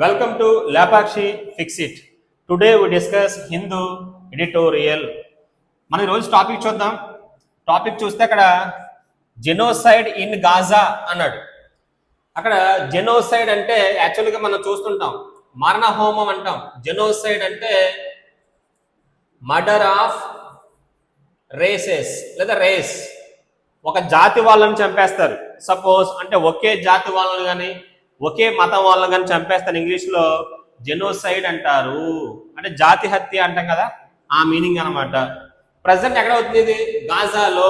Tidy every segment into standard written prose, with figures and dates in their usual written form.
Welcome to Lapakshi Fix It. Today we discuss Hindu editorial. మనం ఈరోజు topic చూద్దాం. Topic చూస్తే అక్కడ జెనోసైడ్ ఇన్ గాజా అన్నాడు. అక్కడ జెనోసైడ్ అంటే యాక్చువల్గా మనం చూస్తుంటాం మరణ హోమం అంటాం. జెనోసైడ్ అంటే మర్డర్ ఆఫ్ రేసెస్ లేదా రేస్, ఒక జాతి వాళ్ళని చంపేస్తారు. సపోజ్ అంటే ఒకే జాతి వాళ్ళని కానీ ఒకే మతం వాళ్ళని కానీ చంపేస్తారు. ఇంగ్లీష్లో జెనోసైడ్ అంటారు, అంటే జాతి హత్య అంటాం కదా, ఆ మీనింగ్ అనమాట. ప్రజెంట్ ఎక్కడ అవుతుంది ఇది? గాజాలో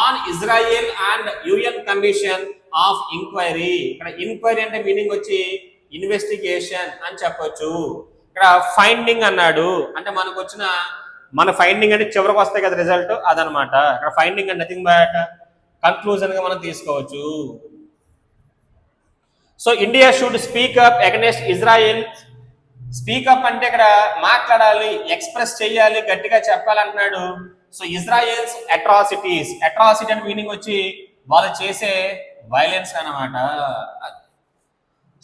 on Israel and UN commission of inquiry. ఇక్కడ ఇంక్వైరీ అంటే మీనింగ్ వచ్చి ఇన్వెస్టిగేషన్ అని చెప్పొచ్చు. ఇక్కడ ఫైండింగ్ అన్నాడు, అంటే మనకు వచ్చిన మన ఫైండింగ్ అంటే చివరికి వస్తాయి కదా రిజల్ట్, అదనమాట. ఇక్కడ ఫైండింగ్ అంటే నథింగ్ బట్ కన్క్లూజన్ గా మనం తీసుకోవచ్చు. So India should speak up against Israel. Speak up అంటే ఇక్కడ మాట్లాడాలి, ఎక్స్ప్రెస్ చేయాలి, గట్టిగా చెప్పాలంటున్నాడు. సో ఇజ్రాయెల్స్ అట్రాసిటీస్, అట్రాసిటీ అంటే మీనింగ్ వచ్చి వాళ్ళు చేసే వైలెన్స్ అన్నమాట.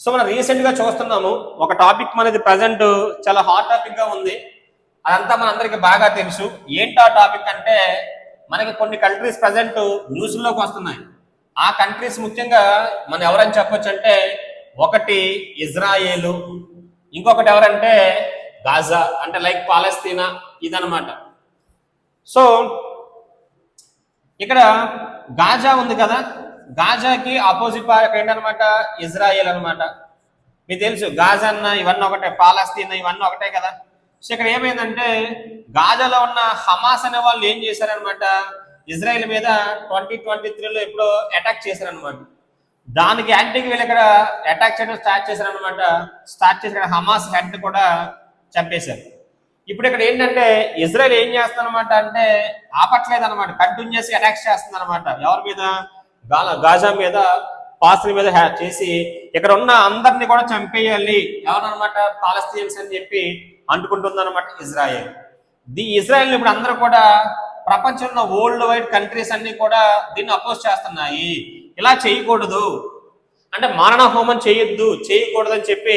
సో మనం రీసెంట్ గా చూస్తున్నాము ఒక టాపిక్ మనది ప్రజెంట్ చాలా హాట్ టాపిక్ గా ఉంది. అదంతా మనందరికి బాగా తెలుసు. ఏంటి ఆ టాపిక్ అంటే, మనకి కొన్ని కంట్రీస్ ప్రజెంట్ న్యూస్లోకి వస్తున్నాయి. ఆ కంట్రీస్ ముఖ్యంగా మనం ఎవరని చెప్పొచ్చు అంటే, ఒకటి ఇజ్రాయేలు, ఇంకొకటి ఎవరంటే గాజా, అంటే లైక్ పాలస్తీనా, ఇదనమాట. సో ఇక్కడ గాజా ఉంది కదా, గాజాకి ఆపోజిట్ ఏంటనమాట ఇజ్రాయేల్ అనమాట. మీకు తెలుసు గాజా అన్న ఇవన్నీ ఒకటే, పాలస్తీనా ఇవన్నీ ఒకటే కదా. సో ఇక్కడ ఏమైందంటే, గాజాలో ఉన్న హమాస్ అనే వాళ్ళు ఏం చేశారనమాట, ఇజ్రాయెల్ మీద 2023లో ఎప్పుడో అటాక్ చేశారనమాట. దానికి యాంటీకి వీళ్ళు ఇక్కడ అటాక్ చేయడం స్టార్ట్ చేశారనమాట. స్టార్ట్ చేసి ఇక్కడ హమాస్ హెడ్ కూడా చంపేశారు. ఇప్పుడు ఇక్కడ ఏంటంటే ఇజ్రాయెల్ ఏం చేస్తుందన్నమాట అంటే ఆపట్లేదు అనమాట, కంటిన్యూస్ అటాక్స్ చేస్తుంది అనమాట. ఎవరి మీద? గాజా మీద, పాస్ల మీద చేసి ఇక్కడ ఉన్న అందరినీ కూడా చంపేయాలి, ఎవరనమాట పాలస్తీన్స్ అని చెప్పి అంటుకుంటుంది అనమాట ఇజ్రాయెల్. ఇజ్రాయెల్ ఇప్పుడు అందరూ కూడా ప్రపంచంలో వరల్డ్ వైడ్ కంట్రీస్ అన్ని కూడా దీన్ని అపోజ్ చేస్తున్నాయి. ఇలా చేయకూడదు అంటే మారణ హోమం చేయకూడదు అని చెప్పి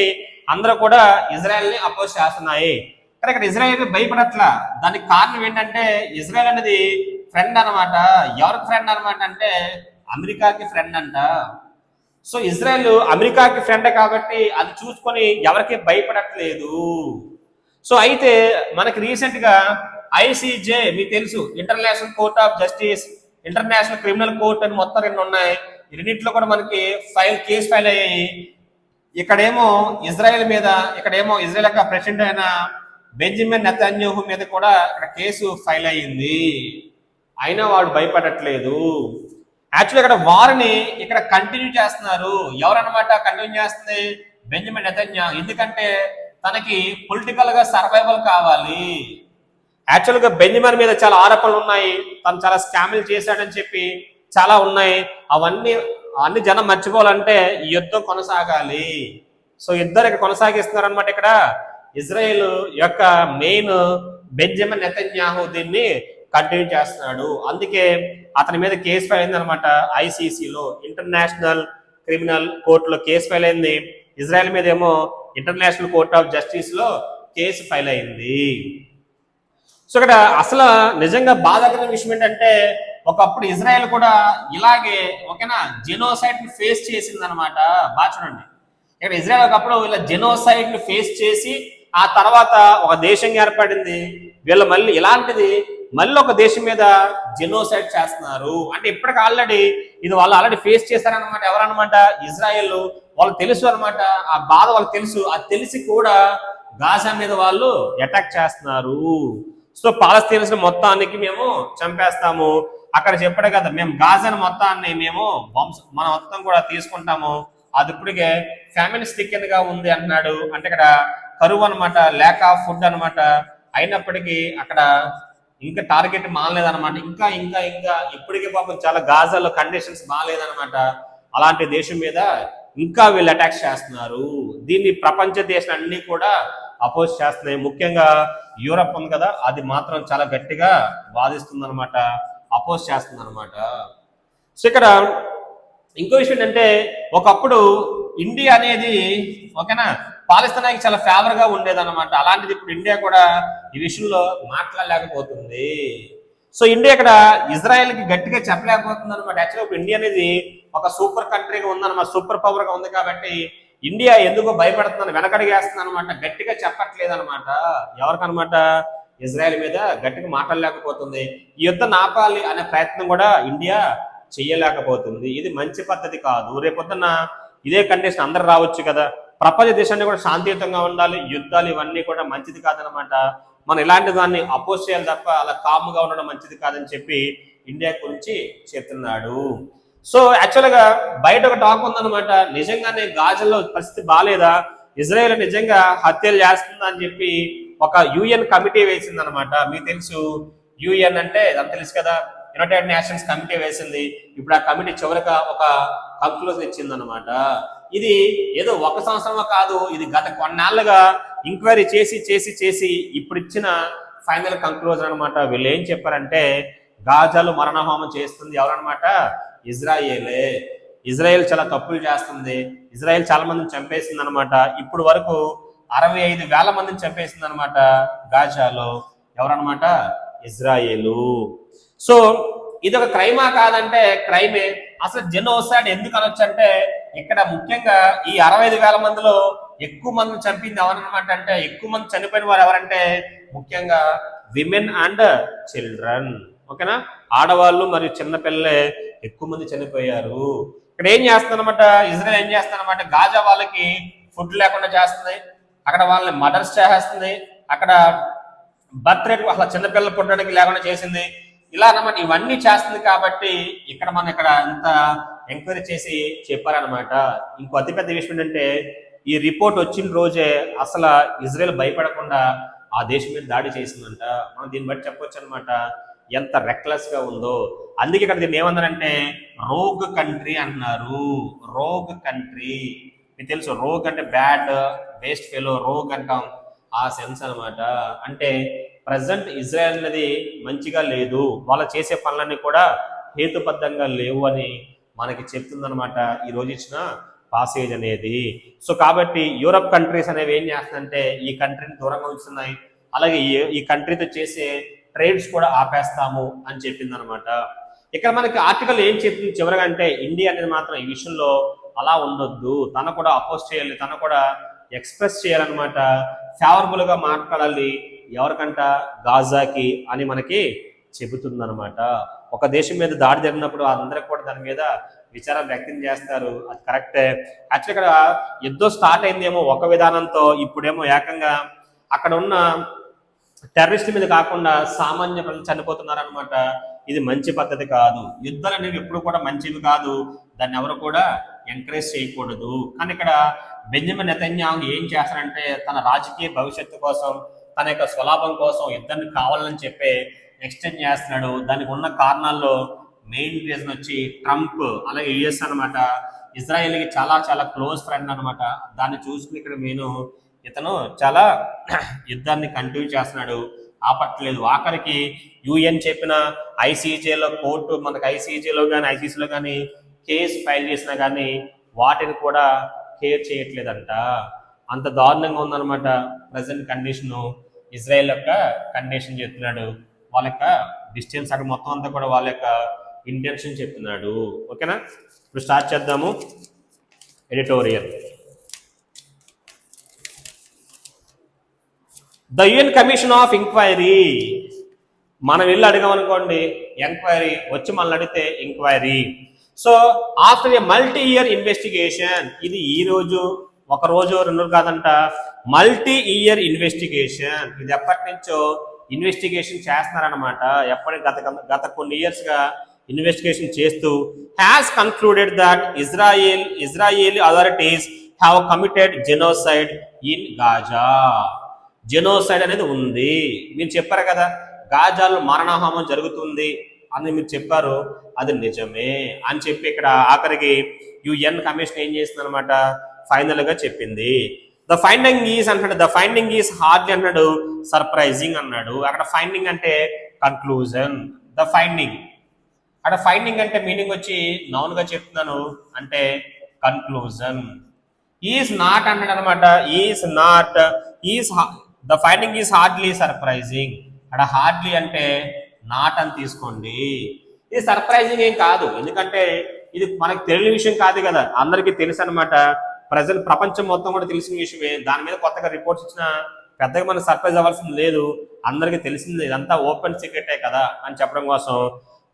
అందరూ కూడా ఇజ్రాయెల్ ని అపోజ్ చేస్తున్నాయి. కానీ ఇక్కడ ఇజ్రాయెల్ భయపడట్లా. దానికి కారణం ఏంటంటే, ఇజ్రాయెల్ అనేది ఫ్రెండ్ అనమాట. ఎవరికి ఫ్రెండ్ అనమాట అంటే అమెరికాకి ఫ్రెండ్ అంట. సో ఇజ్రాయెల్ అమెరికాకి ఫ్రెండ్ కాబట్టి అది చూసుకొని ఎవరికి భయపడట్లేదు. సో అయితే మనకి రీసెంట్ గా ఐసీజే, మీకు తెలుసు international Court of justice, international criminal court అని మొత్తం రెండు ఉన్నాయి. రెండింటిలో కూడా మనకి కేసు ఫైల్ అయ్యాయి. ఇక్కడేమో ఇజ్రాయెల్ మీద, ఇక్కడేమో ఇజ్రాయెల్ యొక్క ప్రెసిడెంట్ అయిన బెంజమిన్ నెతన్యాహు మీద కూడా ఇక్కడ కేసు ఫైల్ అయ్యింది. అయినా వాడు భయపడట్లేదు. యాక్చువల్లీ ఇక్కడ వారిని ఇక్కడ కంటిన్యూ చేస్తున్నారు. ఎవరన్నమాట కంటిన్యూ చేస్తుంది? Benjamin Netanyahu. ఎందుకంటే తనకి పొలిటికల్ గా సర్వైవల్ కావాలి. యాక్చువల్గా బెంజమిన్ మీద చాలా ఆరోపణలు ఉన్నాయి, తను చాలా స్కామ్లు చేశాడని చెప్పి చాలా ఉన్నాయి. అన్ని జనం మర్చిపోవాలంటే ఈ యుద్ధం కొనసాగాలి. సో ఇద్దరు ఇక్కడ కొనసాగిస్తున్నారు అనమాట. ఇక్కడ ఇజ్రాయెల్ యొక్క మెయిన్ బెంజమిన్ నెతన్యాహు దీన్ని కంటిన్యూ చేస్తున్నాడు. అందుకే అతని మీద కేసు ఫైల్ అయింది అనమాట. ఐసీసీలో, ఇంటర్నేషనల్ క్రిమినల్ కోర్టులో కేసు ఫైల్ అయింది. ఇజ్రాయెల్ మీద ఏమో ఇంటర్నేషనల్ కోర్ట్ ఆఫ్ జస్టిస్ లో కేసు ఫైల్ అయింది. సో ఇక్కడ అసలు నిజంగా బాధాకరమైన విషయం ఏంటంటే, ఒకప్పుడు ఇజ్రాయెల్ కూడా ఇలాగే ఓకేనా జెనోసైడ్ ని ఫేస్ చేసింది అనమాట. బాగా చూడండి, ఇక్కడ ఇజ్రాయెల్ ఒకప్పుడు ఇలా జెనోసైడ్ ని ఫేస్ చేసి ఆ తర్వాత ఒక దేశంగా ఏర్పడింది. వీళ్ళు మళ్ళీ ఇలాంటిది మళ్ళీ ఒక దేశం మీద జెనోసైడ్ చేస్తున్నారు. అంటే ఇప్పటికి ఆల్రెడీ ఇది వాళ్ళు ఆల్రెడీ ఫేస్ చేశారనమాట. ఎవరనమాట? ఇజ్రాయెల్. వాళ్ళకి తెలుసు అనమాట, ఆ బాధ వాళ్ళకి తెలుసు. అది తెలిసి కూడా గాజా మీద వాళ్ళు అటాక్ చేస్తున్నారు. సో పాలస్తీన్స్ మొత్తానికి మేము చంపేస్తాము, అక్కడ చెప్పాడు కదా, మేము గాజాని మొత్తాన్ని మేము మన మొత్తం కూడా తీసుకుంటాము. అది ఇప్పటికే ఫ్యామిలిస్టిక్ గా ఉంది అంటున్నాడు. అంటే ఇక్కడ కరువు అనమాట, ల్యాక్ ఆఫ్ ఫుడ్ అనమాట. అయినప్పటికీ అక్కడ ఇంకా టార్గెట్ మానలేదనమాట. ఇంకా ఇంకా ఇంకా ఇప్పటికీ పాపం చాలా గాజాలో కండిషన్స్ బాగాలేదనమాట. అలాంటి దేశం మీద ఇంకా వీళ్ళు అటాక్స్ చేస్తున్నారు. దీన్ని ప్రపంచ దేశాలన్నీ కూడా అపోజ్ చేస్తున్నాయి. ముఖ్యంగా యూరప్ ఉంది కదా, అది మాత్రం చాలా గట్టిగా వాదిస్తుంది అనమాట, అపోజ్ చేస్తుంది అనమాట. సో ఇక్కడ ఇంకో విషయం ఏంటంటే, ఒకప్పుడు ఇండియా అనేది ఓకేనా పాలస్తీనాకి చాలా ఫేవర్ గా ఉండేదన్నమాట. అలాంటిది ఇప్పుడు ఇండియా కూడా ఈ విషయంలో మాట్లాడలేకపోతుంది. సో ఇండియా ఇక్కడ ఇజ్రాయెల్ కి గట్టిగా చెప్పలేకపోతుంది అనమాట. యాక్చువల్గా ఇప్పుడు ఇండియా అనేది ఒక సూపర్ కంట్రీగా ఉందన్నమాట, సూపర్ పవర్ గా ఉంది. కాబట్టి ఇండియా ఎందుకో భయపడుతుందని వెనకడిగేస్తుంది అనమాట, గట్టిగా చెప్పట్లేదు అనమాట. ఎవరికనమాట? ఇజ్రాయెల్ మీద గట్టిగా మాట్లాడలేకపోతుంది. ఈ యుద్ధం ఆపాలి అనే ప్రయత్నం కూడా ఇండియా చెయ్యలేకపోతుంది. ఇది మంచి పద్ధతి కాదు. రేపొద్దున ఇదే కండిషన్ అందరు రావచ్చు కదా, ప్రపంచ దేశాన్ని కూడా శాంతియుతంగా ఉండాలి, యుద్ధాలు ఇవన్నీ కూడా మంచిది కాదనమాట. మనం ఇలాంటి దాన్ని అపోజ్ చేయాలి తప్ప అలా కామ్గా ఉండడం మంచిది కాదని చెప్పి ఇండియా గురించి చెప్తున్నాడు. సో యాక్చువల్గా బయట ఒక టాక్ ఉందన్నమాట, నిజంగానే గాజాలో పరిస్థితి బాగాలేదా, ఇజ్రాయెల్ నిజంగా హత్యలు చేస్తుందా అని చెప్పి ఒక యుఎన్ కమిటీ వేసింది అనమాట. మీకు తెలుసు యుఎన్ అంటే అది తెలుసు కదా, యునైటెడ్ నేషన్స్ కమిటీ వేసింది. ఇప్పుడు ఆ కమిటీ చివరిగా ఒక కంక్లూజన్ ఇచ్చింది అనమాట. ఇది ఏదో ఒక సంవత్సరమో కాదు, ఇది గత కొన్నాళ్ళుగా ఎంక్వైరీ చేసి చేసి చేసి ఇప్పుడు ఇచ్చిన ఫైనల్ కంక్లూజన్ అనమాట. వీళ్ళు ఏం చెప్పారంటే గాజాలు మరణహోమం చేస్తుంది ఎవరనమాట? ఇజ్రాయేలే. ఇజ్రాయెల్ చాలా తప్పులు చేస్తుంది, ఇజ్రాయెల్ చాలా మందిని చంపేసింది అనమాట. ఇప్పుడు వరకు 65,000 మందిని చంపేసింది అనమాట గాజాలో. ఎవరనమాట? ఇజ్రాయేలు. సో ఇది ఒక క్రైమా కాదంటే క్రైమే. అసలు జెనోసైడ్ ఎందుకు అనొచ్చు అంటే ఇక్కడ ముఖ్యంగా ఈ 65,000 మందిలో ఎక్కువ మంది చంపింది ఎవరనమాట అంటే, ఎక్కువ మంది చనిపోయిన వారు ఎవరంటే ముఖ్యంగా విమెన్ అండ్ చిల్డ్రన్. ఓకేనా? ఆడవాళ్ళు మరియు చిన్నపిల్లలే ఎక్కువ మంది చనిపోయారు. ఇక్కడ ఏం చేస్తుందన్నమాట, ఇజ్రాయెల్ ఏం చేస్తుందన్నమాట, గాజా వాళ్ళకి ఫుడ్ లేకుండా చేస్తుంది, అక్కడ వాళ్ళని మర్డర్స్ చేసేస్తుంది, అక్కడ బర్త్ రేట్ అసలు చిన్నపిల్లలు పుట్టడానికి లేకుండా చేసింది. ఇలా అన్నమాట ఇవన్నీ చేస్తుంది. కాబట్టి ఇక్కడ మనం ఇక్కడ ఇంత ఎంక్వైరీ చేసి చెప్పారనమాట. ఇంకో అతిపెద్ద విషయం ఏంటంటే ఈ రిపోర్ట్ వచ్చిన రోజే అసలు ఇజ్రాయెల్ భయపడకుండా ఆ దేశం మీద దాడి చేసిందంట. మనం దీన్ని బట్టి చెప్పొచ్చు అనమాట ఎంత రెక్లెస్ గా ఉందో. అందుకే ఇక్కడ దీన్ని ఏమన్నారంటే రోగ్ కంట్రీ అంటున్నారు. రోగ్ కంట్రీ మీకు తెలుసు, రోగ్ అంటే బ్యాడ్, వేస్ట్ ఫెలో, రోగ్ అంటాం ఆ సెన్స్ అనమాట. అంటే ప్రజెంట్ ఇజ్రాయెల్ అనేది మంచిగా లేదు, వాళ్ళు చేసే పనులన్నీ కూడా హేతుబద్ధంగా లేవు అని మనకి చెప్తుందనమాట ఈ రోజు ఇచ్చిన పాసేజ్ అనేది. సో కాబట్టి యూరప్ కంట్రీస్ అనేవి ఏం చేస్తుందంటే ఈ కంట్రీని దూరంగా ఉంచుతున్నాయి, అలాగే ఈ కంట్రీతో చేసే ట్రేడ్స్ కూడా ఆపేస్తాము అని చెప్పింది అనమాట. ఇక్కడ మనకి ఆర్టికల్ ఏం చెప్తుంది చివరిగా అంటే ఇండియా అనేది మాత్రం ఈ విషయంలో అలా ఉండొద్దు, తను కూడా అపోజ్ చేయాలి, తను కూడా ఎక్స్ప్రెస్ చేయాలన్నమాట, ఫేవరబుల్ గా మాట్లాడాలి ఎవరికంట, గాజాకి అని మనకి చెబుతుందన్నమాట. ఒక దేశం మీద దాడి జరిగినప్పుడు అందరికి కూడా దాని మీద విచారం వ్యక్తం చేస్తారు, అది కరెక్టే. యాక్చువల్ ఇక్కడ యుద్ధం స్టార్ట్ అయిందేమో ఒక విధానంతో, ఇప్పుడేమో ఏకంగా అక్కడ ఉన్న టెర్రరిస్ట్ మీద కాకుండా సామాన్య ప్రజలు చనిపోతున్నారనమాట. ఇది మంచి పద్ధతి కాదు. యుద్ధాలు అనేవి ఎప్పుడు కూడా మంచివి కాదు, దాన్ని ఎవరు కూడా ఎంకరేజ్ చేయకూడదు. కానీ ఇక్కడ బెంజమిన్ నెతన్యాహు ఏం చేస్తారంటే తన రాజకీయ భవిష్యత్తు కోసం, తన యొక్క స్వలాభం కోసం యుద్ధాన్ని కావాలని చెప్పి ఎక్స్టెండ్ చేస్తున్నాడు. దానికి ఉన్న కారణాల్లో మెయిన్ రీజన్ వచ్చి ట్రంప్ అలాగే యుఎస్ అనమాట. ఇజ్రాయెల్కి చాలా చాలా క్లోజ్ ఫ్రెండ్ అనమాట. దాన్ని చూసుకుని ఇక్కడ ఇతను చాలా యుద్ధాన్ని కంటిన్యూ చేస్తున్నాడు, ఆపట్లేదు. ఆఖరికి యుఎన్ చెప్పిన ఐసీజేలో కోర్టు మనకు ఐసీజేలో కానీ ఐసీసీలో కానీ కేసు ఫైల్ చేసినా కానీ వాటిని కూడా కేర్ చేయట్లేదంట. అంత దారుణంగా ఉందన్నమాట ప్రజెంట్ కండిషను. ఇజ్రాయెల్ యొక్క కండిషన్ చెప్తున్నాడు, వాళ్ళ యొక్క డిస్టెన్స్ అక్కడ మొత్తం అంతా కూడా వాళ్ళ యొక్క ఇంటెన్షన్ చెప్తున్నాడు. ఓకేనా? ఇప్పుడు స్టార్ట్ చేద్దాము editorial. The UN commission of enquiry. మనం వెళ్ళి అడిగామనుకోండి ఎంక్వైరీ, వచ్చి మనల్ని అడిగితే enquiry. So after a multi year investigation, ఇది ఈ రోజు ఒక రోజు 2 రోజులు కాదంట, మల్టీ ఇయర్ ఇన్వెస్టిగేషన్. ఇది ఎప్పటి నుంచో ఇన్వెస్టిగేషన్ చేస్తున్నారనమాట. గత కొన్ని ఇయర్స్ గా ఇన్వెస్టిగేషన్ చేస్తూ has concluded that Israeli authorities have committed genocide in Gaza. Genocide అనేది ఉంది, మీరు చెప్పారు కదా గాజాలో మరణహోమం జరుగుతుంది అని మీరు చెప్పారు, అది నిజమే అని చెప్పి ఇక్కడ ఆఖరికి యుఎన్ కమిషన్ ఏం చేస్తుంది అనమాట, ఫైనల్ గా చెప్పింది. ద ఫైండింగ్ ఈజ్ అంటాడు, ద ఫైండింగ్ ఈజ్ హార్డ్లీ అన్నాడు, సర్ప్రైజింగ్ అన్నాడు. అక్కడ ఫైండింగ్ అంటే కన్క్లూజన్. ద ఫైండింగ్ అక్కడ ఫైండింగ్ అంటే మీనింగ్ వచ్చి నౌన్ గా చెప్తున్నాను అంటే కన్క్లూజన్. ఈజ్ నాట్ అంటాడు అనమాట. Is not, is the finding is hardly surprising. అక్కడ హార్డ్లీ అంటే నాట్ అని తీసుకోండి. ఇది సర్ప్రైజింగ్ ఏం కాదు, ఎందుకంటే ఇది మనకు తెలియని విషయం కాదు కదా, అందరికీ తెలుసు అనమాట. ప్రజలు ప్రపంచం మొత్తం కూడా తెలిసిన విషయమే. దాని మీద కొత్తగా రిపోర్ట్స్ ఇచ్చిన పెద్దగా మనం సర్ప్రైజ్ అవ్వాల్సింది లేదు, అందరికీ తెలిసింది, ఇదంతా ఓపెన్ సీక్రెటే కదా అని చెప్పడం కోసం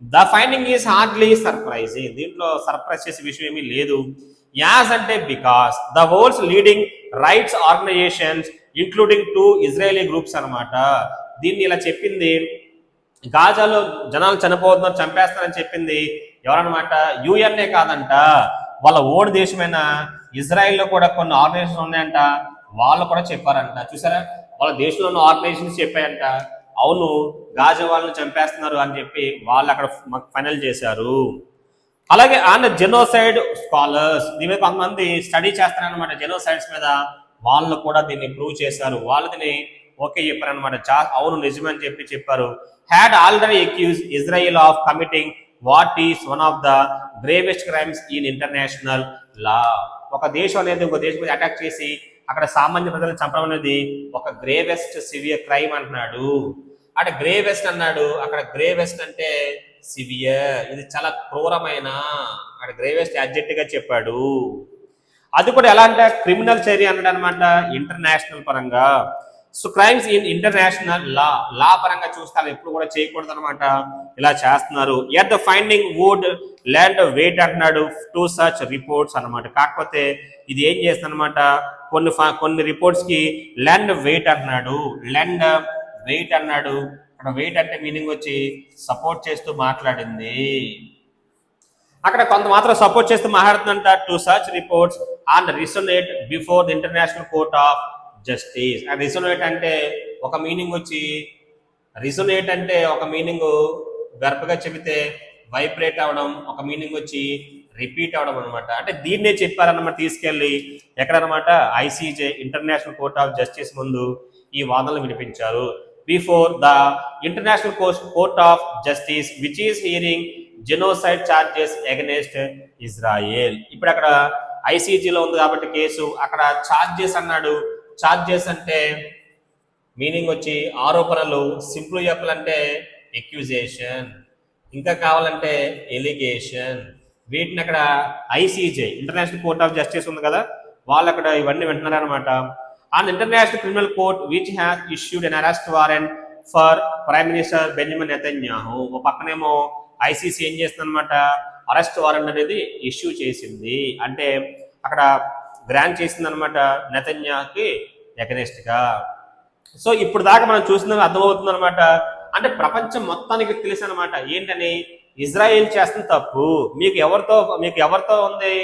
the finding is hardly surprising. దీంట్లో సర్ప్రైజ్ చేసే విషయం ఏమీ లేదు. యాజ్ అంటే because the world's leading rights organisations including 2 Israeli groups అనమాట. దీన్ని ఇలా చెప్పింది, గాజాలో జనాలు చనిపోతున్నారు, చంపేస్తారని చెప్పింది ఎవరన్నమాట? యుఎన్ఏ కాదంట, వాళ్ళ ఓడి దేశమైన ఇజ్రాయెల్లో కూడా కొన్ని ఆర్గనైజేషన్స్ ఉన్నాయంట, వాళ్ళు కూడా చెప్పారంట. చూసారా, వాళ్ళ దేశంలో ఉన్న ఆర్గనైజేషన్స్ చెప్పాయంట అవును గాజా వాళ్ళని చంపేస్తున్నారు అని చెప్పి వాళ్ళు అక్కడ ఫైనల్ చేశారు. అలాగే అండ్ జెనోసైడ్ స్కాలర్స్, దీని మీద కొంతమంది స్టడీ చేస్తారనమాట జెనోసైడ్స్ మీద, వాళ్ళు కూడా దీన్ని ప్రూవ్ చేశారు, వాళ్ళు దీన్ని ఓకే చెప్పారనమాట, అవును నిజమని చెప్పారు. Had already accuse Israel of committing what is one of the gravest crimes in international law. ఒక దేశం అనేది ఒక దేశం మీద అటాక్ చేసి అక్కడ సామాన్య ప్రజలను చంపడం అనేది ఒక గ్రేవెస్ట్ సివియర్ క్రైమ్ అంటున్నాడు. అంటే గ్రేవెస్ట్ అన్నాడు, అక్కడ గ్రేవెస్ట్ అంటే సివియర్, ఇది చాలా క్రూరమైన, అక్కడ గ్రేవెస్ట్ అడ్జెక్ట్ గా చెప్పాడు. అది కూడా ఎలా అంటే క్రిమినల్ చర్య అన్నాడు అనమాట ఇంటర్నేషనల్ పరంగా. So crimes in international law, law పరంగా చూస్తారు, ఎప్పుడు కూడా చేయకూడదు అనమాట, ఇలా చేస్తున్నారు. At the finding would lend weight అంటున్నాడు టు సచ్ రిపోర్ట్స్ అనమాట. కాకపోతే ఇది ఏం చేస్తుంది అనమాట, కొన్ని రిపోర్ట్స్ కి ల్యాండ్ వెయిట్ అంటున్నాడు, ల్యాండ్ వెయిట్ అన్నాడు. అక్కడ వెయిట్ అంటే మీనింగ్ వచ్చి సపోర్ట్ చేస్తూ మాట్లాడింది, అక్కడ కొంత మాత్రం సపోర్ట్ చేస్తూ మాట్లాడుతుందంట. To such reports and resonate before the International Court of Justice. And resonate అంటే ఒక మీనింగ్ వచ్చి, రిసోనేట్ అంటే ఒక మీనింగ్ గర్భగా చెబితే వైబ్రేట్ అవడం, ఒక మీనింగ్ వచ్చి రిపీట్ అవడం అనమాట. అంటే దీన్నే చెప్పారన్నమాట, తీసుకెళ్ళి ఎక్కడనమాట ICJ International Court of Justice ముందు ఈ వాదనలు వినిపించారు. Before the International Court of Justice which is hearing genocide charges against Israel. ఇప్పుడు అక్కడ ఐసీజీలో ఉంది కాబట్టి కేసు, అక్కడ చార్జెస్ అన్నాడు. చార్జెస్ అంటే మీనింగ్ వచ్చి ఆరోపణలు, సింపుల్ చెప్పాలంటే ఎక్యూజేషన్, ఇంకా కావాలంటే ఎలిగేషన్. వీటిని అక్కడ ICJ International Court of justice ఉంది కదా, వాళ్ళు అక్కడ ఇవన్నీ వింటున్నారు అనమాట. And international criminal court which has issued an arrest warrant for prime minister Benjamin Netanyahu. ఒక పక్కనేమో ఐసీసీ ఏం చేస్తుంది అనమాట, అరెస్ట్ వారెంట్ అనేది ఇష్యూ చేసింది, అంటే అక్కడ గ్రాంట్ చేసింది అనమాట నెతన్యాహుకి ఎగనెస్ట్ గా. సో ఇప్పుడు దాకా మనం చూసిన అర్థమవుతుంది అనమాట, అంటే ప్రపంచం మొత్తానికి తెలుసు అనమాట ఏంటని, ఇజ్రాయెల్ చేస్తున్న తప్పు, మీకు ఎవరితో ఉంది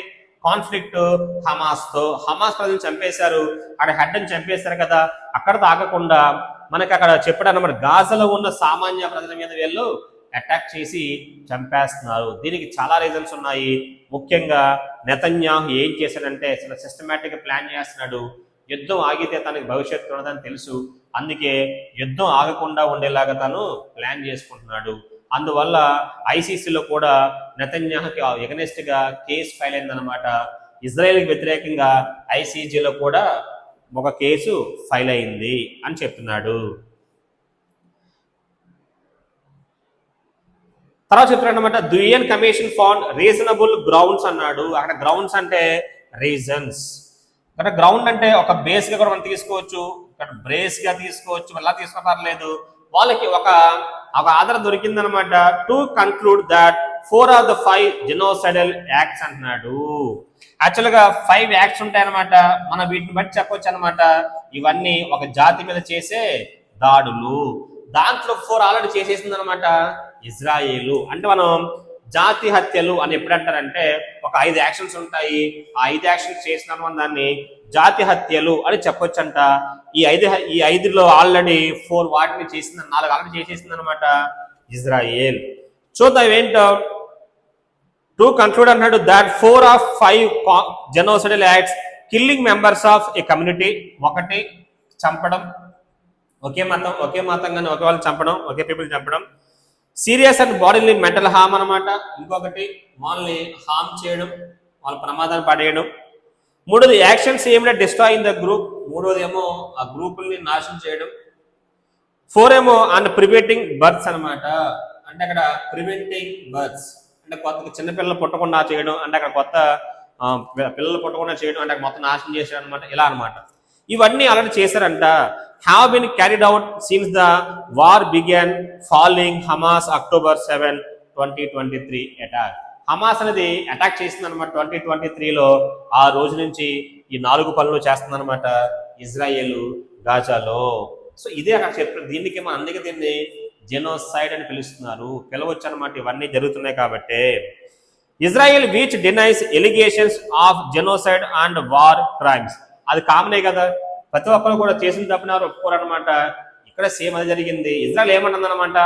కాన్ఫ్లిక్ట్, హమాస్తో. హమాస్ ప్రజలు చంపేశారు, అక్కడ హెడ్ అని చంపేశారు కదా, అక్కడతో ఆగకుండా మనకి అక్కడ చెప్పడం అనమాట, గాజాలో ఉన్న సామాన్య ప్రజల మీద వీళ్ళు అటాక్ చేసి చంపేస్తున్నారు. దీనికి చాలా రీజన్స్ ఉన్నాయి. ముఖ్యంగా నెతన్యాహు ఏం చేశాడంటే అసలు సిస్టమేటిక్ ప్లాన్ చేస్తున్నాడు, యుద్ధం ఆగితే తనకి భవిష్యత్తు ఉండదని తెలుసు, అందుకే యుద్ధం ఆగకుండా ఉండేలాగా తను ప్లాన్ చేసుకుంటున్నాడు. అందువల్ల ఐసీసీలో కూడా నెతన్యాహుకి ఎగనెస్ట్ గా కేసు ఫైల్ అయిందనమాట. ఇజ్రాయెల్కి వ్యతిరేకంగా ఐసీజీలో కూడా ఒక కేసు ఫైల్ అయింది అని చెప్తున్నాడు. తర్వాత చెప్తున్నాడు అనమాట, the UN commission found reasonable grounds అన్నాడు. అక్కడ గ్రౌండ్స్ అంటే రీజన్స్, ఇక్కడ గ్రౌండ్ అంటే ఒక బేస్ గా కూడా మనం తీసుకోవచ్చు, ఇక్కడ బ్రేస్ గా తీసుకోవచ్చు, అలా తీసుకోపర్లేదు. వాళ్ళకి ఒక ఆధారం దొరికిందనమాట. To conclude that 4 of the 5 genocidal acts అంటున్నాడు. యాక్చువల్ గా 5 యాక్ట్స్ ఉంటాయన్నమాట, మనం వీటిని బట్టి చెప్పొచ్చు అనమాట, ఇవన్నీ ఒక జాతి మీద చేసే దాడులు. దాంట్లో 4 ఆల్రెడీ చేసేసింది అనమాట ఇజ్రాయేలు. అంటే మనం జాతి హత్యలు అని ఎప్పుడు అంటారంటే ఒక 5 యాక్షన్స్ ఉంటాయి, ఆ 5 యాక్షన్స్ చేసిన దాన్ని జాతి హత్యలు అని చెప్పొచ్చంట. ఈ 5లో ఆల్రెడీ 4 వాటిని చేసింది, 4 ఆల్రెడీ చేసేసింది అనమాట ఇజ్రాయేల్. చూద్దాం ఏంటో. టు కన్క్లూడ్ అన్నాడు that 4 of 5 genocidal acts killing members of a community, ఒకటి చంపడం, ఒకే మతం కానీ ఒకే వాళ్ళు చంపడం, ఒకే పీపుల్ చంపడం. Serious and bodily mental harm అనమాట, ఇంకొకటి వాళ్ళని హార్మ్ చేయడం, వాళ్ళ ప్రమాదాన్ని పడేయడం. మూడోది యాక్షన్స్ ఏమిటంటే డిస్ట్రాయ్ ఇన్ ద గ్రూప్, మూడోది ఏమో ఆ గ్రూపుల్ని నాశనం చేయడం. 4 ఏమో అండ్ ప్రివెంటింగ్ బర్త్స్ అనమాట, అంటే అక్కడ ప్రివెంటింగ్ బర్త్స్ అంటే కొత్త చిన్నపిల్లలు పుట్టకుండా చేయడం, అంటే అక్కడ కొత్త పిల్లలు పుట్టకుండా చేయడం, అంటే మొత్తం నాశనం చేశారు అనమాట, ఇలా అనమాట. ఇవన్నీ ఆల్రెడీ చేశారంట. Have been carried out since the war began following Hamas October 7, 2023 attack. Hamas అనేది అటాక్ చేసింది అనమాట 2023లో. ఆ రోజు నుంచి ఈ 4 పనులు చేస్తుంది అనమాట ఇజ్రాయేల్ గాజాలో. సో ఇదే అక్కడ చెప్పారు. దీనికి అందుకే దీన్ని జెనోసైడ్ అని పిలవచ్చు అనమాట. ఇవన్నీ జరుగుతున్నాయి కాబట్టి. Israel which denies allegations of genocide and war crimes. అది కామనే కదా, ప్రతి ఒక్కరు కూడా చేసిన తప్పునారు ఒప్పుకోరనమాట. ఇక్కడ సేమ్ అది జరిగింది. ఇజ్రాయెల్ ఏమంటుందన్నమాట,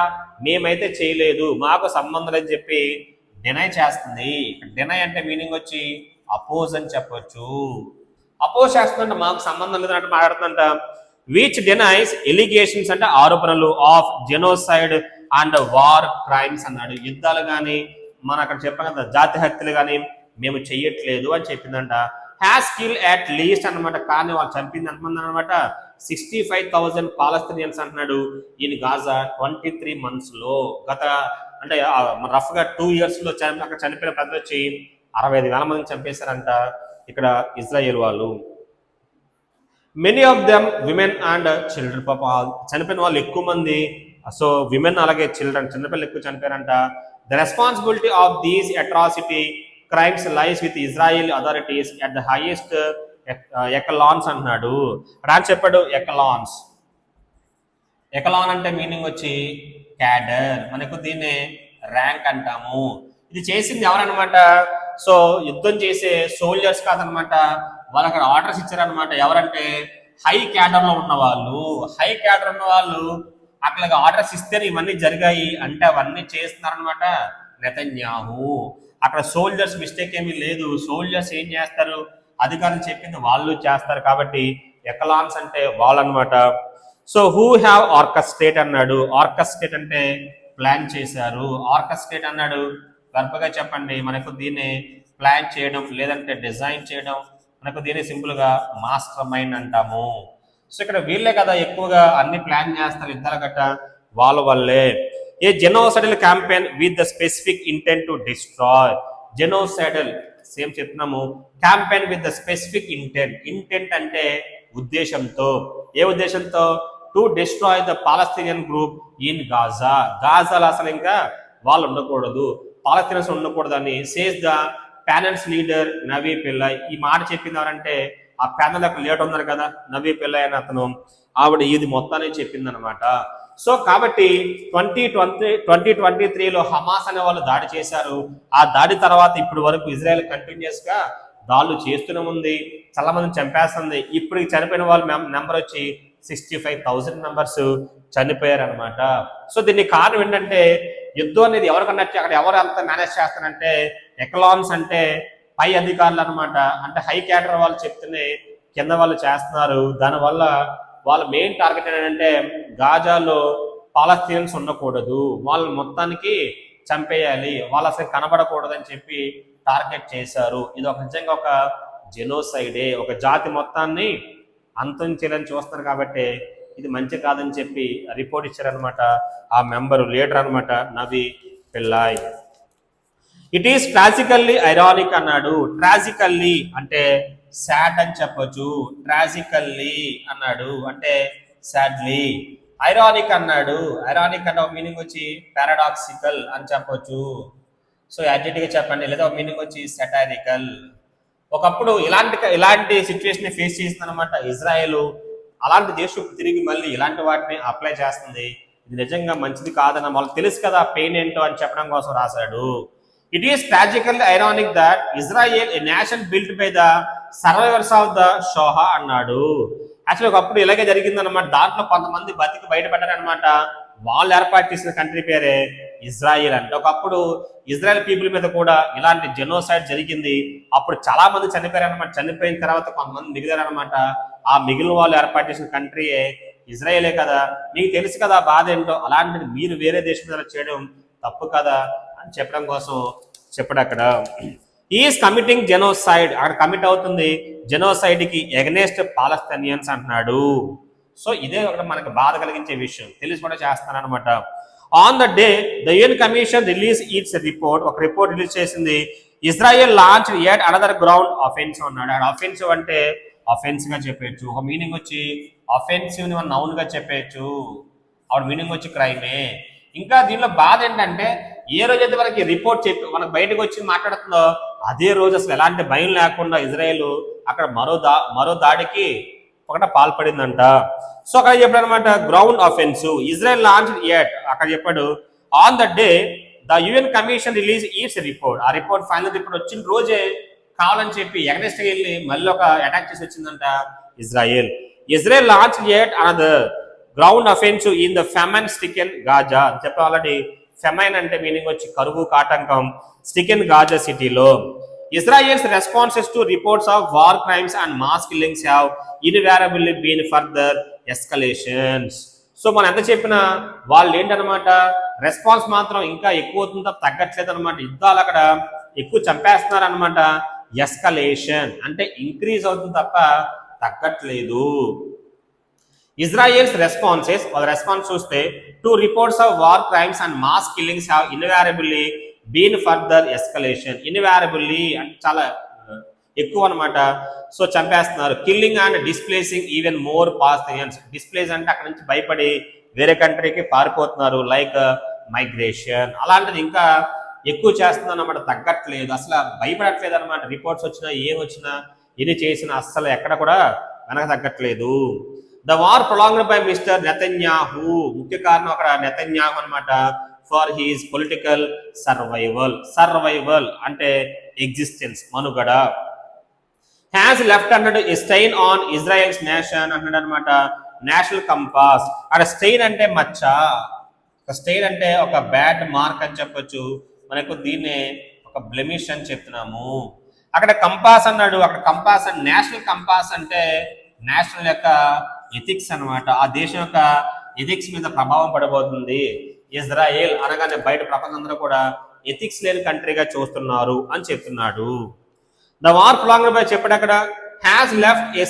మేమైతే చేయలేదు, మాకు సంబంధం లేదని చెప్పి డినై చేస్తుంది. డినై అంటే మీనింగ్ వచ్చి అపోజ్ అని చెప్పొచ్చు. అపోజ్ చేస్తుందంట, మాకు సంబంధం లేదంటే మాట్లాడుతుందంట. విచ్ డినైస్ ఎలిగేషన్స్ అంటే ఆరోపణలు of genocide and war crimes అన్నాడు. యుద్ధాలు కానీ మనం అక్కడ చెప్పాం కదా జాతి హత్యలు కానీ మేము చెయ్యట్లేదు అని చెప్పిందంట. హ్యాస్ కిల్ అట్ లీస్ట్ అనమాట, కానీ వాళ్ళు చంపింది ఎంతమంది అనమాట 65,000 పాలస్తీనియన్స్ అంటున్నాడు ఈయన గాజా 23 months లో. గత అంటే రఫ్ గా 2 years లో అక్కడ చనిపోయిన ప్రజలు వచ్చి 65,000 మందిని చంపేశారంట ఇక్కడ ఇజ్రాయెల్ వాళ్ళు. Many of them women and children. పాప చనిపోయిన వాళ్ళు ఎక్కువ మంది, సో విమెన్ అలాగే చిల్డ్రన్ చిన్నపిల్లలు ఎక్కువ చనిపోయారంట. The responsibility of these atrocity crimes lies with Israel authorities at the highest echelons అంటున్నాడు. రాని చెప్పాడు ఎకలాన్స్. ఎకలాన్ అంటే మీనింగ్ వచ్చి క్యాడర్, మనకు దీన్ని ర్యాంక్ అంటాము. ఇది చేసింది ఎవరనమాట, సో యుద్ధం చేసే సోల్జర్స్ కాదనమాట, వాళ్ళు అక్కడ ఆర్డర్స్ ఇచ్చారనమాట. ఎవరంటే హై క్యాడర్ లో ఉన్న వాళ్ళు. హై క్యాడర్ ఉన్న వాళ్ళు అక్కడ ఆర్డర్స్ ఇస్తేనే ఇవన్నీ జరిగాయి అంటే అవన్నీ చేస్తున్నారనమాట నెతన్యాహు. అక్కడ సోల్జర్స్ మిస్టేక్ ఏమీ లేదు. సోల్జర్స్ ఏం చేస్తారు, అధికారులు చెప్పింది వాళ్ళు చేస్తారు. కాబట్టి ఎకలాన్స్ అంటే వాళ్ళు అనమాట. సో హూ హ్యావ్ ఆర్కెస్ట్రేట్ అన్నాడు. ఆర్కెస్ట్రేట్ అంటే ప్లాన్ చేశారు. ఆర్కెస్ట్రేట్ అన్నాడు గర్భగా చెప్పండి. మనకు దీన్ని ప్లాన్ చేయడం లేదంటే డిజైన్ చేయడం, మనకు దీన్ని సింపుల్ గా మాస్టర్ మైండ్ అంటాము. సో ఇక్కడ వీళ్ళే కదా ఎక్కువగా అన్ని ప్లాన్ చేస్తారు యుద్ధాల గట్ట, వాళ్ళ వల్లే. A genocidal campaign with the specific intent to destroy. Genocidal same చెప్తున్నాము, campaign with the specific intent. Intent అంటే ఉద్దేశంతో. ఏ ఉద్దేశంతో, to destroy the Palestinian group in Gaza. గాజాలో అసలు ఇంకా వాళ్ళు ఉండకూడదు, పాలస్తీనియన్స్ ఉండకూడదని says the panel's leader Navi Pillay. ఈ మాట చెప్పింది ఎవరంటే ఆ ప్యానల్ యొక్క లీడర్ ఉన్నారు కదా నవీ పిల్లై అని అతను, ఆవిడ ఇది మొత్తాన్ని చెప్పింది అనమాట. సో కాబట్టి 2023లో హమాస్ అనే వాళ్ళు దాడి చేశారు. ఆ దాడి తర్వాత ఇప్పటి వరకు ఇజ్రాయెల్ కంటిన్యూస్ గా దాడులు చేస్తూనే ఉంది, చాలా మందిని చంపేస్తుంది. ఇప్పుడు చనిపోయిన వాళ్ళ నెంబర్ వచ్చి 65,000 మెంబర్స్ చనిపోయారు అనమాట. సో దీనికి కారణం ఏంటంటే యుద్ధం అనేది ఎవరికన్నా అక్కడ ఎవరు అంతా మేనేజ్ చేస్తారంటే ఎకలాన్స్ అంటే పై అధికారులు అనమాట. అంటే హై క్యాడర్ వాళ్ళు చెప్తూనే కింద వాళ్ళు చేస్తున్నారు. దానివల్ల వాళ్ళ మెయిన్ టార్గెట్ ఏంటంటే గాజాలో పాలస్తీనియన్స్ ఉండకూడదు, వాళ్ళు మొత్తానికి చంపేయాలి, వాళ్ళు అసలు కనబడకూడదని చెప్పి టార్గెట్ చేశారు. ఇది ఒక నిజంగా ఒక జెనోసైడే, ఒక జాతి మొత్తాన్ని అంతం చేయాలని చూస్తారు. కాబట్టి ఇది మంచి కాదని చెప్పి రిపోర్ట్ ఇచ్చారనమాట ఆ మెంబరు లీడర్ అనమాట నవీ Pillai. It is tragically ironic అన్నాడు. ట్రాజికల్లీ అంటే సాడ్ అని చెప్పొచ్చు, ట్రాజికల్లీ అన్నాడు అంటే సాడ్లీ. ఐరానిక్ అన్నాడు. ఐరానిక్ అంటే ఒక మీనింగ్ వచ్చి పారాడాక్సికల్ అని చెప్పొచ్చు. సో యాడ్జెక్టివ్ గా చెప్పండి, లేదా ఒక మీనింగ్ వచ్చి సెటారికల్. ఒకప్పుడు ఇలాంటి సిచ్యువేషన్ ఫేస్ చేస్తుంది అనమాట ఇజ్రాయెల్. అలాంటి దేశం తిరిగి మళ్ళీ ఇలాంటి వాటిని అప్లై చేస్తుంది. ఇది నిజంగా మంచిది కాదన్న వాళ్ళకి తెలుసు కదా పెయిన్ ఏంటో అని చెప్పడం కోసం రాశాడు. It is tragically ironic that Israel a nation built by the survivors of the Shoah అన్నాడు. యాక్చువల్లీ ఒకప్పుడు ఇలాగే జరిగిందనమాట. దాంట్లో కొంతమంది బతికి బయటపడ్డారనమాట. వాళ్ళు ఏర్పాటు చేసిన కంట్రీ పేరే ఇజ్రాయెల్ అంటే. ఒకప్పుడు ఇజ్రాయెల్ పీపుల్ మీద కూడా ఇలాంటి జెనోసైడ్ జరిగింది. అప్పుడు చాలా మంది చనిపోయారనమాట. చనిపోయిన తర్వాత కొంతమంది మిగిలారనమాట. ఆ మిగిలిన వాళ్ళు ఏర్పాటు చేసిన కంట్రీయే ఇజ్రాయెలే కదా. మీకు తెలుసు కదా బాధ ఏంటో. అలాంటిది మీరు వేరే దేశం మీద చేయడం తప్పు కదా అని చెప్పడం కోసం చెప్పడు అక్కడ. ఈస్ కమిటింగ్ జెనోసైడ్, అక్కడ కమిట్ అవుతుంది జెనోసైడ్ కి ఎగనెస్ట్ పాలస్తీనియన్స్ అంటున్నాడు. సో ఇదే ఒకటి మనకు బాధ కలిగించే విషయం, తెలిసి కూడా చేస్తానమాట. On the day the UN commission release its report, ఒక రిపోర్ట్ రిలీజ్ చేసింది. Israel launch yet another ground offensive అన్నాడు. అక్కడ అఫెన్సివ్ అంటే అఫెన్స్ గా చెప్పేయచ్చు, ఒక మీనింగ్ వచ్చి అఫెన్సివ్ ని నౌన్ గా చెప్పేయచ్చు, ఆవిడ మీనింగ్ వచ్చి క్రైమే. ఇంకా దీనిలో బాధ ఏంటంటే ఏ రోజైతే మనకి రిపోర్ట్ చెప్పి మనకు బయటకు వచ్చి మాట్లాడుతుందో అదే రోజు అసలు ఎలాంటి భయం లేకుండా ఇజ్రాయెల్ అక్కడ మరో దాడికి ఒకట పాల్పడిందంట. సో అక్కడ చెప్పాడు అనమాట ground offensive Israel launch yet, అక్కడ చెప్పాడు on the day the UN commission release its report, ఆ రిపోర్ట్ ఫైనల్ రిపోర్ట్ వచ్చిన రోజే కావాలని చెప్పి ఎగనెస్ట్ వెళ్ళి మళ్ళీ ఒక అటాక్ చేసి వచ్చిందంట Israel. Israel launch yet another ground offensive in the famine stricken Gaza అని చెప్పి ఆల్రెడీ. ఫెమైన్ అంటే మీనింగ్ వచ్చి కరువు కాటంకం, స్టికెన్ గాజా సిటీలో. Israel's responses to reports of war crimes and mass killings have invariably been further escalations. So మనం ఎంత చెప్పినా వాళ్ళు ఏంటనమాట రెస్పాన్స్ మాత్రం ఇంకా ఎక్కువ అవుతుందో తగ్గట్లేదు అనమాట, యుద్ధాలు అక్కడ ఎక్కువ చంపేస్తున్నారు అనమాట. ఎస్కలేషన్ అంటే ఇంక్రీజ్ అవుతుంది తప్ప తగ్గట్లేదు. ఇజ్రాయెల్స్ రెస్పాన్సెస్, వాళ్ళ రెస్పాన్స్ చూస్తే to reports of war crimes and mass killings have invariably been further escalation. Invariably అంటే చాలా ఎక్కువ అనమాట. సో చంపేస్తున్నారు. Killing and displacing even more Palestinians, displace అంటే అక్కడ నుంచి భయపడి వేరే కంట్రీకి పారిపోతున్నారు, లైక్ మైగ్రేషన్. అలాంటిది ఇంకా ఎక్కువ చేస్తున్నారు అనమాట, తగ్గట్లేదు, అసలు భయపడట్లేదు అనమాట. రిపోర్ట్స్ వచ్చినా ఏం వచ్చినా ఎన్ని చేసినా అస్సలు ఎక్కడ కూడా వెనక తగ్గట్లేదు. The war prolonged by mister Netanyahu, ముఖ్య కారణం అక్కడ నెతన్యాహు అనమాట. For his political survival, survival అంటే ఎగ్జిస్టెన్స్, మనుగడ. హ్యాస్ లెఫ్ట్ అన్నాడు ఏ స్టెయిన్ ఆన్ ఇజ్రాయెల్స్ నేషన్ అన్నాడు అనమాట. నేషనల్ కంపాస్, అక్కడ స్టెయిన్ అంటే మచ్చ, స్టెయిన్ అంటే ఒక బ్యాడ్ మార్క్ అని చెప్పొచ్చు, మనకు దీన్నే ఒక బ్లెమిష్ అని చెప్తున్నాము. అక్కడ కంపాస్ అన్నాడు, అక్కడ కంపాస్ అంటే నేషనల్ కంపాస్ అంటే నేషనల్ యొక్క ఎథిక్స్ అనమాట, ఆ దేశం యొక్క ఎథిక్స్ మీద ప్రభావం పడబోతుంది. ఇజ్రాయెల్ అనగానే బయట ప్రపంచం అందరూ కూడా ఎథిక్స్ లేని కంట్రీగా చూస్తున్నారు అని చెప్తున్నాడు. ద వార్ ప్రొలాంగ్డ్ బై చెప్పాడు అక్కడ has left a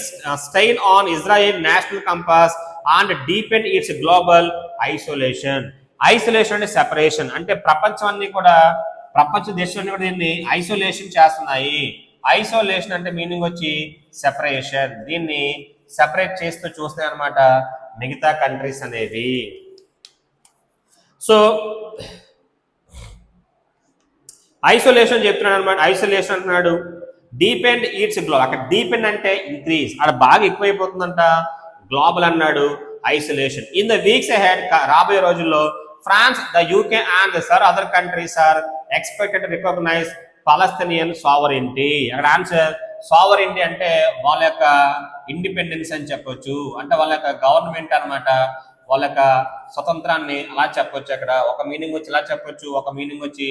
stain on Israel national compass and deepened its global isolation. Isolation అంటే సెపరేషన్, అంటే ప్రపంచం అన్ని కూడా ప్రపంచ దేశాన్ని కూడా దీన్ని ఐసోలేషన్ చేస్తున్నాయి. ఐసోలేషన్ అంటే మీనింగ్ వచ్చి సెపరేషన్, దీన్ని సెపరేట్ చేస్తూ చూస్తాయి అనమాట మిగతా కంట్రీస్ అనేవి. సో ఐసోలేషన్ చెప్తున్నాడు అనమాట. ఐసోలేషన్ అంటున్నాడు డీపెండ్ ఈట్స్ గ్లో, అక్కడ డీపెండ్ అంటే ఇంక్రీజ్, అక్కడ బాగా ఎక్కువైపోతుందంట. గ్లోబల్ అన్నాడు isolation. In the weeks ahead, రాబోయే రోజుల్లో France, the UK and sir other countries are expected recognise Palestinian sovereignty. అక్కడ ఆన్సర్ సావరెంటీ అంటే వాళ్ళ యొక్క ఇండిపెండెన్స్ అని చెప్పొచ్చు, అంటే వాళ్ళ యొక్క గవర్నమెంట్ అనమాట, వాళ్ళ యొక్క స్వతంత్రాన్ని అలా చెప్పొచ్చు. అక్కడ ఒక మీనింగ్ వచ్చి ఇలా చెప్పొచ్చు, ఒక మీనింగ్ వచ్చి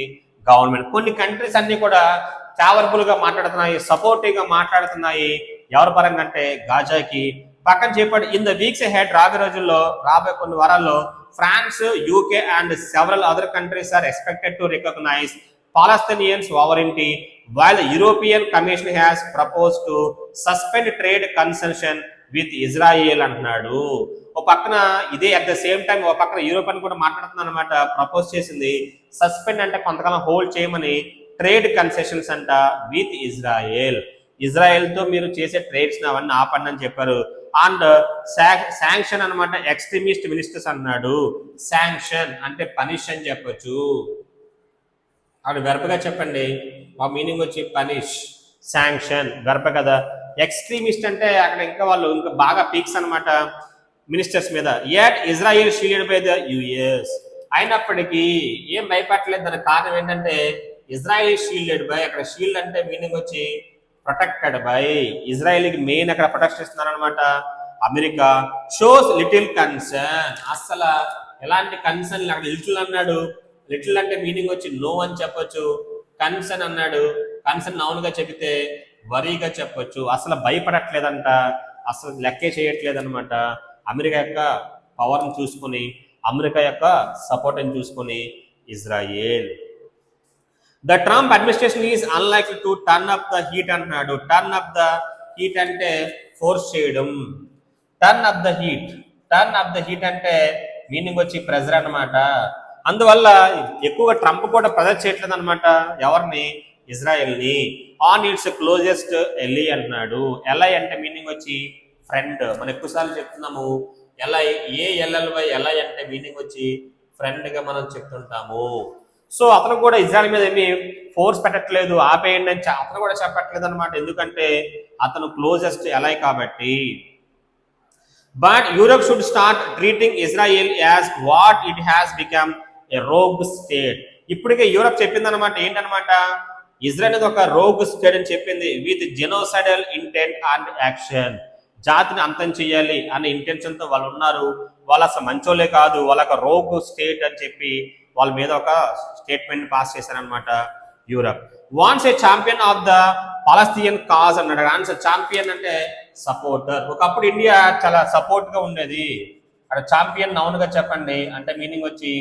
గవర్నమెంట్. కొన్ని కంట్రీస్ అన్ని కూడా ఫేవరబుల్ గా మాట్లాడుతున్నాయి, సపోర్టివ్ గా మాట్లాడుతున్నాయి. ఎవరి పరంగా అంటే గాజాకి. పక్కన చెప్పాడు ఇన్ ద వీక్స్ హెడ్, రాబోయే రోజుల్లో రాబోయే కొన్ని వారాల్లో France, UK and several other countries are expected to recognise Palestinian sovereignty while the European Commission has proposed to suspend trade concession with Israel అంటున్నాడు. ఒక పక్కన ఇదే అట్ ద సేమ్ టైం ఒక పక్కన యూరోపియన్ కూడా మాట్లాడుతుంది అనమాట, ప్రపోజ్ చేసింది. సస్పెండ్ అంటే కొంతకాలం హోల్డ్ చేయమని, ట్రేడ్ కన్సెషన్స్ అంట విత్ ఇజ్రాయెల్, ఇజ్రాయెల్ తో మీరు చేసే ట్రేడ్స్ అవన్నీ ఆపండి అని చెప్పారు. అండ్ శాంక్షన్ అనమాట ఎక్స్ట్రీమిస్ట్ మినిస్టర్స్ అన్నాడు. శాంక్షన్ అంటే పనిష్ అని చెప్పొచ్చు, అక్కడ వెర్బగా చెప్పండి, ఆ మీనింగ్ వచ్చి పనిష్, శాంక్షన్ వెర్బ కదా. ఎక్స్ట్రీమిస్ట్ అంటే అక్కడ ఇంకా వాళ్ళు ఇంకా బాగా పీక్స్ అనమాట మినిస్టర్స్ మీద. Yet Israel shielded by the US, అయినప్పటికీ ఏం భయపడలేదు. దానికి కారణం ఏంటంటే ఇజ్రాయెల్ షీల్డెడ్ బై, అక్కడ షీల్డ్ అంటే మీనింగ్ వచ్చి ప్రొటెక్టెడ్ బై, ఇజ్రాయెల్కి మెయిన్ అక్కడ ప్రొటెక్షన్ ఇస్తున్నారు అనమాట అమెరికా. షోస్ లిటిల్ కన్సర్న్, అస్సలు ఎలాంటి కన్సర్న్, అక్కడ లిటిల్ అన్నాడు, లిటిల్ అంటే మీనింగ్ వచ్చి నో అని చెప్పొచ్చు. కన్సర్న్ అన్నాడు, కన్సర్న్ నౌన్ గా చెబితే వరీగా చెప్పొచ్చు. అసలు భయపడట్లేదంట, అసలు లెక్కే చేయట్లేదు అనమాట. అమెరికా యొక్క పవర్ని చూసుకొని, అమెరికా యొక్క సపోర్ట్ని చూసుకొని Israel. The Trump administration is unlikely to turn up the heat అంటున్నాడు. టర్న్ అప్ ద హీట్ అంటే ఫోర్స్ చేయడం. Turn up the heat, turn up the heat అంటే మీనింగ్ వచ్చి ప్రెజర్ అనమాట. అందువల్ల ఎక్కువగా ట్రంప్ కూడా ప్రెజర్ చేయట్లేదు అనమాట ఎవరిని, ఇజ్రాయెల్ని. ఆన్ ఇట్స్ క్లోజెస్ట్ ఎలై అంటున్నాడు. ఎలై అంటే మీనింగ్ వచ్చి ఫ్రెండ్. మనం ఎక్కువసార్లు చెప్తున్నాము ఎలై, ఏఎల్ఎల్వై ఎలై అంటే మీనింగ్ వచ్చి ఫ్రెండ్ గా మనం చెప్తుంటాము. సో అతను కూడా ఇజ్రాయెల్ మీద ఏమి ఫోర్స్ పెట్టట్లేదు, ఆపేయండి అని అతను కూడా చెప్పట్లేదు అనమాట. ఎందుకంటే అతను క్లోజెస్ట్ ఎలై కాబట్టి. But Europe should start treating Israel as what it has become a rogue state. ఇప్పటికే యూరప్ చెప్పింది అనమాట, ఏంటనమాట, ఇజ్రాయెల్ అనేది ఒక రోగ్ స్టేట్ అని చెప్పింది. With genocidal intent and action. జాతిని అంతం చేయాలి అనే ఇంటెన్షన్ తో వాళ్ళు ఉన్నారు. వాళ్ళు అసలు మంచోళ్ళే కాదు, వాళ్ళొక రోగ్ స్టేట్ అని చెప్పి వాళ్ళ మీద ఒక స్టేట్మెంట్ పాస్ చేశారనమాట Europe. Vance a champion of the Palestine cause అన్నాడు. ఆన్సర్ ఛాంపియన్ అంటే సపోర్టర్. ఒకప్పుడు ఇండియా చాలా సపోర్ట్ గా ఉండేది. అక్కడ ఛాంపియన్ నౌన్ గా చెప్పండి అంటే మీనింగ్ వచ్చి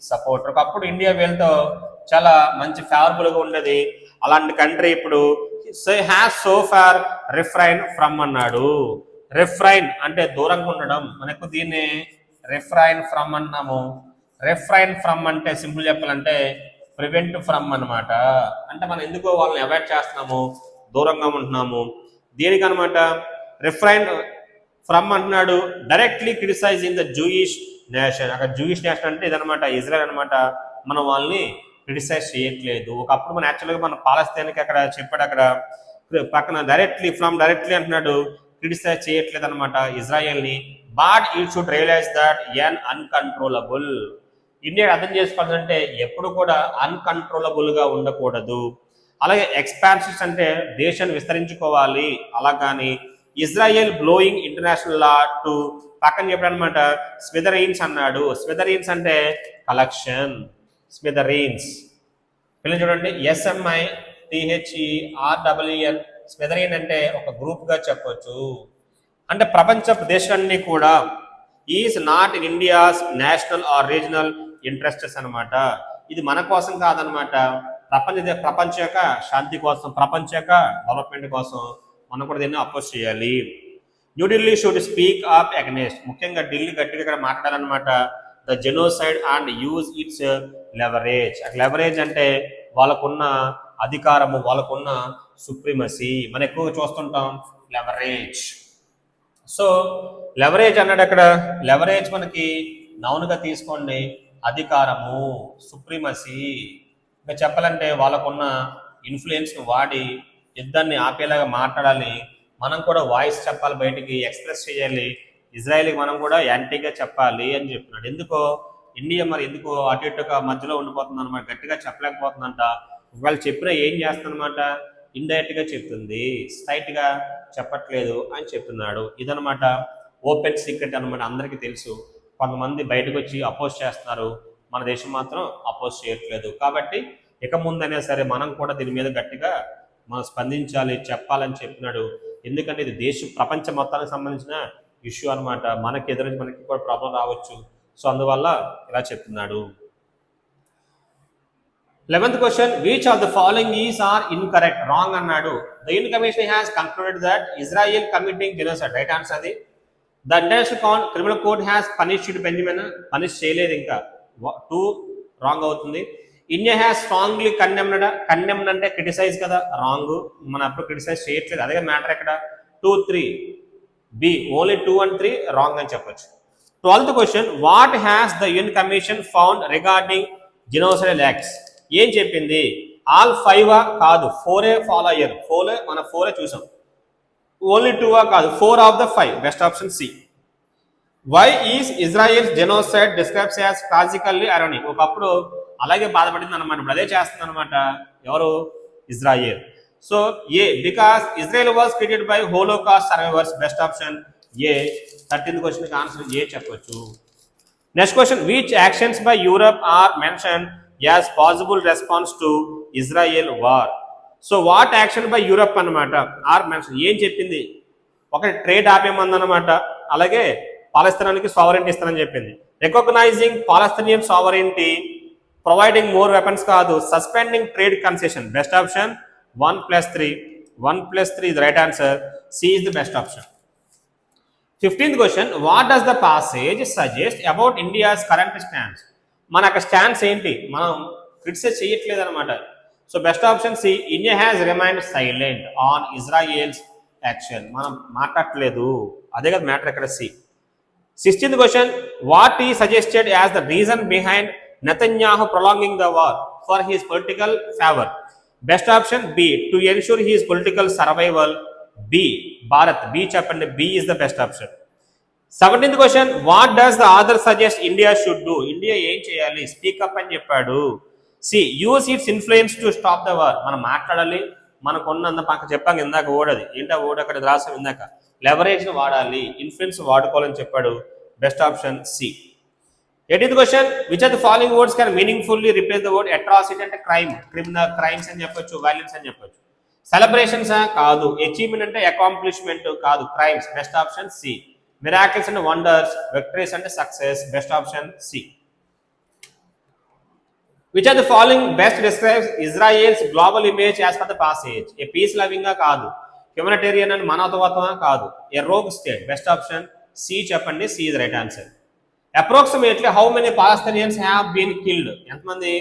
సపోర్టర్. ఒకప్పుడు ఇండియా వీళ్ళతో చాలా మంచి ఫేవరబుల్ గా ఉండేది. అలాంటి కంట్రీ ఇప్పుడు has so far refrain from అన్నాడు. రిఫ్రైన్ అంటే దూరంగా ఉండడం. మనకు దీన్ని రిఫ్రైన్ ఫ్రమ్ అన్నాము. రిఫ్రైన్ ఫ్రమ్ అంటే సింపుల్ చెప్పాలంటే ప్రివెంట్ ఫ్రమ్ అన్నమాట. అంటే మనం ఎందుకో వాళ్ళని అవాయిడ్ చేస్తున్నాము, దూరంగా ఉంటున్నాము. దేనికనమాట రిఫ్రైన్ ఫ్రమ్ అంటున్నాడు. Directly criticise in the Jewish nation. అక్కడ జూయిష్ నేషన్ అంటే ఇదనమాట, ఇజ్రాయెల్ అనమాట. మనం వాళ్ళని క్రిటిసైజ్ చేయట్లేదు. ఒకప్పుడు మనం యాక్చువల్గా మన పాలస్తీన్కి అక్కడ చెప్పాడు, అక్కడ పక్కన డైరెక్ట్లీ అంటున్నాడు, క్రిటిసైజ్ చేయట్లేదు అనమాట ఇజ్రాయెల్ని. But it should realise that an uncontrollable. India అర్థం చేసుకోవాలంటే ఎప్పుడు కూడా అన్కంట్రోలబుల్ గా ఉండకూడదు. అలాగే ఎక్స్పాన్షన్స్ అంటే దేశాన్ని విస్తరించుకోవాలి. అలాగని Israel blowing international law to పక్కన చెప్పాడు అనమాట. స్మిథరీన్స్ అన్నాడు. స్మిథరీన్స్ అంటే కలెక్షన్. స్మిథరీన్స్ పిల్లలు చూడండి, SMITHERWN. స్మిథరీన్ అంటే ఒక గ్రూప్ గా చెప్పొచ్చు. అంటే ప్రపంచ దేశాలన్నీ కూడా is not in India's national or regional interests అనమాట. ఇది మన కోసం కాదనమాట, ప్రపంచ యొక్క శాంతి కోసం, ప్రపంచ యొక్క డెవలప్మెంట్ కోసం మనం కూడా దీన్ని అపోజ్ చేయాలి. New Delhi should speak up against. ముఖ్యంగా ఢిల్లీ గట్టిగా ఇక్కడ మాట్లాడాలన్నమాట. The genocide and use its leverage. Leverage అంటే వాళ్ళకున్న అధికారము, వాళ్ళకున్న సుప్రీమసీ. మనం ఎక్కువగా చూస్తుంటాం లెవరేజ్. సో లెవరేజ్ అన్నాడు అక్కడ. లెవరేజ్ మనకి నౌన్గా తీసుకోండి, అధికారము, సుప్రీమసీ. ఇంకా చెప్పాలంటే వాళ్ళకున్న ఇన్ఫ్లుయెన్స్ని వాడి యుద్ధాన్ని ఆపేలాగా మాట్లాడాలి. మనం కూడా వాయిస్ చెప్పాలి, బయటికి ఎక్స్ప్రెస్ చేయాలి. ఇజ్రాయెల్కి మనం కూడా యాంటీగా చెప్పాలి అని చెప్తున్నాడు. ఎందుకో ఇండియా మరి ఎందుకో అటు ఇటుగా మధ్యలో ఉండిపోతుంది అనమాట, గట్టిగా చెప్పలేకపోతుందంట. ఒకవేళ చెప్పినా ఏం చేస్తుందన్నమాట, ఇండైరెక్ట్ గా చెప్తుంది, స్ట్రైట్ గా చెప్పట్లేదు అని చెప్తున్నాడు. ఇదనమాట ఓపెన్ సీక్రెట్ అనమాట, అందరికీ తెలుసు. కొంతమంది బయటకు వచ్చి అపోజ్ చేస్తున్నారు, మన దేశం మాత్రం అపోజ్ చేయట్లేదు. కాబట్టి ఇక ముందైనా సరే మనం కూడా దీని మీద గట్టిగా మనం స్పందించాలి, చెప్పాలని చెప్పినాడు. ఎందుకంటే ఇది ప్రపంచ మొత్తానికి సంబంధించిన ఇష్యూ అనమాట. మనకి ఎదురు మనకి కూడా ప్రాబ్లం రావచ్చు. సో అందువల్ల ఇలా చెప్తున్నాడు. 11th question, which of the following is are incorrect? Wrong అన్నాడు. The UN Commission has concluded that Israel committing genocide. Right answer అది. The International Criminal Court has punished Benjamin. Punish చేయలేదు ఇంకా. 2 wrong అవుతుంది. India has strongly condemned. Condemned అంటే criticise కదా, wrong. మనం అప్పుడు criticise చేయట్లేదు, అదే మ్యాటర్ ఇక్కడ. 2, 3 B. Only 2 and 3 రాంగ్ అని చెప్పొచ్చు. 12th question, what has the UN Commission found regarding genocidal acts? ఏం చెప్పింది? ఆల్ 5 కాదు, 4 ఫాలో అయ్యారు. 4 మనం 4 చూసాం. ఓన్లీ 2 కాదు, 4 of the 5. Best option C. Why is Israel genocide describes as tragically ironic. ఒకప్పుడు అలాగే బాధపడింది అనమాట, ఇప్పుడు అదే చేస్తుంది అనమాట. ఎవరు? Israel. So A, because Israel was created by Holocaust survivors. Best option A. 13th question answer A చెప్పొచ్చు. Next question, which actions by Europe are mention as possible response to Israel war. So what action by Europe అనమాట are mention. ఏం చెప్పింది? ఒకటి trade ఆపేమందనమాట, అలాగే పాలస్తీనానికి sovereignty ఇస్తానని చెప్పింది. Recognising Palestinian sovereignty providing more weapons కాదు, suspending trade concession. Best option 1+3. 1+3 is the right answer. C is the best option. 15th question, what does the passage suggest about India's current stance? మన stance ఏంటి, మనం criticise చేయట్లేదు అనమాట. So best option C, India has remained silent on Israel's action. మనం మాట్లాడట్లేదు, అదే కదా matter ఇక్కడ. C. 16th question, what he suggested as the reason behind Netanyahu prolonging the war for his political favor. Best option B, to ensure his political survival. B, Bharat. B చెప్పండి, B is the best option. 17th question, what does the author suggest India should do? India ఏం చేయాలి? Speak up అని చెప్పాడు. C, uses its influence to stop the war. మనం మాట్లాడాలి, మనకున్నంత పక్క చెప్పాక ఇందాక ఓడది ఏంటో ఓడ అక్కడ రాసాం ఇందాక. లెవరేజ్ వాడాలి, ఇన్ఫ్లుయెన్స్ వాడుకోవాలని చెప్పాడు. Best option C. 18th question, which of the following words can meaningfully replace the word atrocity అంటే క్రైమ్, క్రిమినల్ క్రైమ్స్ అని చెప్పొచ్చు, వైలెన్స్ అని చెప్పొచ్చు. సెలబ్రేషన్స్ కాదు, అచీవ్మెంట్ అంటే అకాంప్లిష్మెంట్ కాదు, crimes. Best option C. Miracles అంటే వండర్స్, విక్టరీస్ అంటే success. Best option C. Which of the following best describes Israel's global image as per the passage? A peace loving కాదు, humanitarian and మానవతావాదం కాదు, a rogue state. Best option C చెప్పండి, C is right answer. Approximately how many Palestinians have been killed? ఎంతమంది?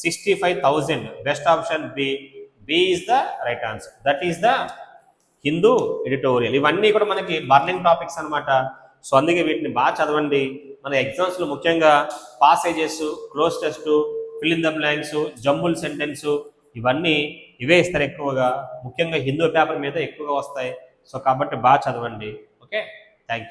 65,000. Best option B, B is the Hindu ఆన్సర్. దట్ ఈస్ ద హిందూ ఎడిటోరియల్. ఇవన్నీ కూడా మనకి బర్నింగ్ టాపిక్స్ అనమాట. సో అందుకే వీటిని బాగా చదవండి. మన ఎగ్జామ్స్లో ముఖ్యంగా passages, cloze test, fill in the blanks, jumble sentence, ఇవన్నీ ఇవే ఇస్తారు ఎక్కువగా. ముఖ్యంగా హిందూ పేపర్ మీద ఎక్కువగా వస్తాయి. సో కాబట్టి బాగా చదవండి. Okay, thank you.